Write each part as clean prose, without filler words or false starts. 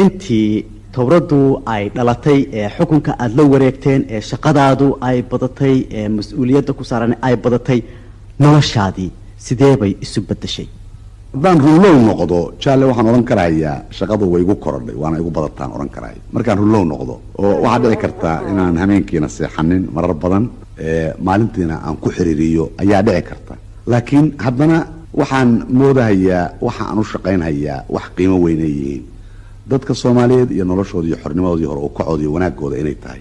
intii towradu ay dhalatay xukunka aad la wareegteen shaqadaadu ay badatay mas'uuliyadda ku saaran ay badatay noloshaadii sidee bay isu bedeshay haddaan rulow noqdo jaalle waxaan oran karayaa shaqadu way igu korodhay waana igu badataan oran karaya markaan rulow noqdo oo waxaa dhici kartaa inaan hameenkiina seexanin marar badan maalintiina aan ku xiriiriyo ayaa dhici karta laakiin haddana waxaan moodahayaa waxa aan u shaqaynhayaa wax qiimo weyn ay yihiin dadka Soomaaliyeed iyo noloshooda iyo xornimadoodii hore oo kacooda iyo wanaagooda inay tahay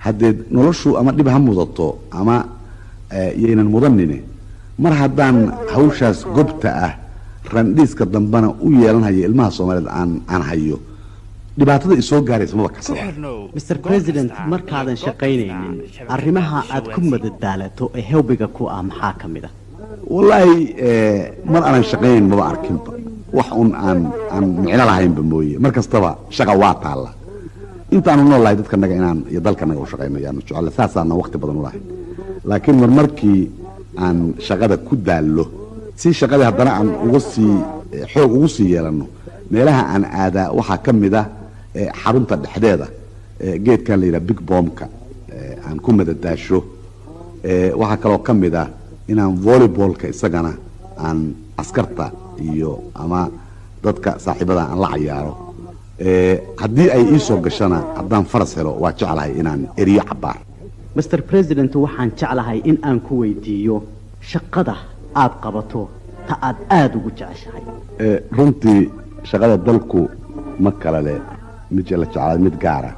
haddii noloshu ama dhib ha mudato ama yeenan mudanine mar haddaan hawshaas gobta ah randhiiska dambana u yeelanaya ilmaha Soomaaliyeed aan hayo dhibaatada isoo gaaraysa ma kasaba Mr President markaadan shaqaynaynin arrimaha aad ku madadaalato ee hawbiga ku ah maxaa kamid ah wallahi mar aan shaqayn ma arkinba wax aan micno lahayn mooyee markastaba shaqa waa taala intaan noolahay dadka naga inaan iyo dalka naga u shaqaynayaan jecel saasaana waqti badan u lahayn laakiin markii aan shaqada ku daalo si shaqada haddana aan xoog ugu sii yeelano meelaha aan aadaa waxa kamid ah xarunta dhexdeeda geedkan la yiraahdo big bombka aan ku madadaasho waxa kale oo kamid ah inaan volleyballka isagana aan askarta iyo ama dadka saaxiibada aan la ciyaaro haddii ay ii soo gashana haddaan faras helo waa jeclahay inaan eriyo cabaar Mr President waxaan jeclahay in aan ku weydiiyo shaqada aad qabato ta aad ugu jeceshahay runtii shaqada dalku ma kala leh mid la jeclaa mid gaar ah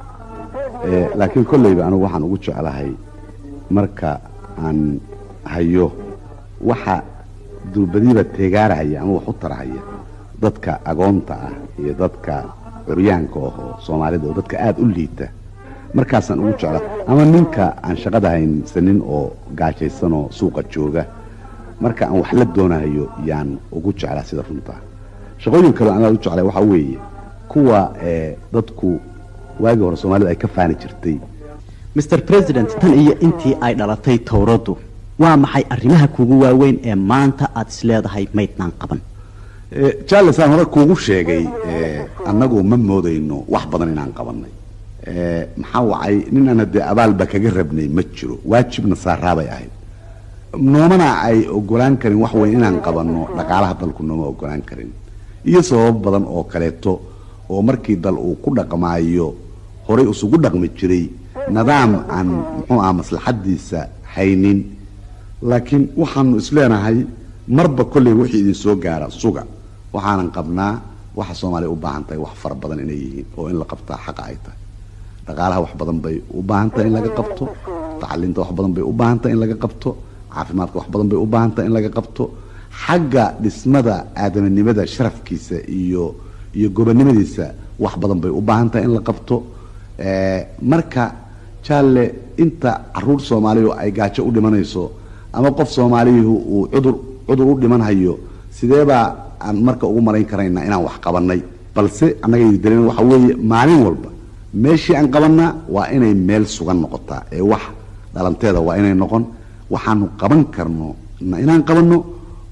laakiin kullayba anigu waxaan ugu jeclahay marka aan hayo waxa durbadiiba teegaaraya ama wax u tarahaya dadka agoonta ah iyo dadka curyaanka oo Soomaalida oo dadka aad u liita markaasaan ugu jeclaa ama ninka aan shaqada haynin oo gaajaysan oo suuqa jooga marka aan wax la doonayo yaan ugu jeclaa sida runta shaqooyin kale aan ugu jeclaa waxa weeye kuwa dadku waagi hore Soomaalida ay ka faani jirtay Mr President tan iyo intii ay dhalatay towradu waa maxay arrimaha kugu waaweyn ee maanta aad isleedahay maydnaan qaban Jaalle Siyaad hore kuugu sheegay annagu ma moodayno wax badan inaan qabanay maxaa wacay ninana de abaalba kaga rabnay ma jiro waajibna saaraabay ahayd noomana ay ogolaan karin wax weyn inaan qabanno dhaqaalaha dalku nooma ogolaan karin iyo sabab badan oo kaleeto oo markii dal uu ku dhaqmaayo hore isugu dhaqmi jiray nidaam aan maslaxadiisa haynin laakiin waxaanu isleenahay marba kulli wixii idin soo gaara suga waxaanan qabnaa waxa Soomaaliya u baahan tahay wax far badan inay yihiin oo in la qabtaa xaq ay tahay dhaqaalaha wax badan bay u baahan tahay in laga qabto tacliinta wax badan bay u baahan tahay in laga qabto caafimaadka wax badan bay u baahan tahay in laga qabto xagga dhismada aadanimada sharafkiisa iyo gobonimadiisa wax badan bay u baahan tahay in la qabto marka Jaalle inta caruur Soomaaliyeed ay gaajo u dhimanayso ama qof Soomaaliyeed uu cudur u dhiman hayo sideeba aan marka ugu marayn karayna inaan wax qabanay balse anaga idin waxa weeye maalin walba meeshii aan qabanna waa inay meel sugan noqotaa ee wax dhalanteeda waa inay noqon waxaanu qaban karno inaan qabanno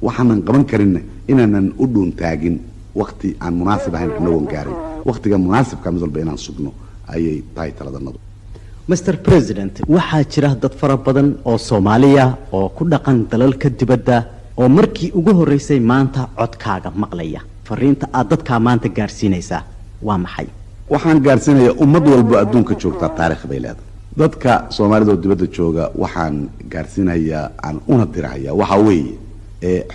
waxaanan qaban karin inaanan u dhuuntaagin waqti aan munaasib ahayn anagoon gaarin waqtiga munaasibka mid walba inaan sugno ayay tahay taladanadu Mr President waxaa jira dad fara badan oo Soomaaliya oo ku dhaqan dalalka dibadda oo markii ugu horeysay maanta codkaaga maqlaya fariinta aad dadka maanta gaarsiinaysaa waa maxay waxaan gaarsiinayaa ummad walba adduunka joogta taariikh bay leedahay dadka Soomaalida oo dibadda jooga waxaan gaarsiinayaa aan una dirayaa waxa weeye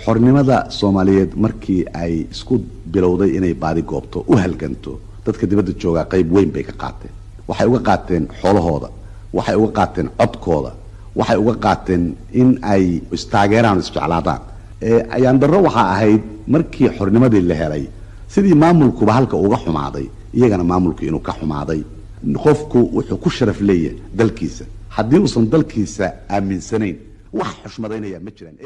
xornimada Soomaaliyeed markii ay isku bilowday inay baadi goobto u halganto dadka dibadda jooga qayb weyn bay ka qaateen waxay uga qaateen xoolahooda waxay uga qaateen codkooda waxay uga qaateen in ay istaageeraan isjeclaadaan ayaan darro waxa ahayd markii xornimadii la helay sidii maamulkuba halka uga xumaaday iyagana maamulku inuu ka xumaaday qofku wuxuu ku sharaf leeyahay dalkiisa haddii uusan dalkiisa aaminsanayn wax xushmadaynaya ma jiraan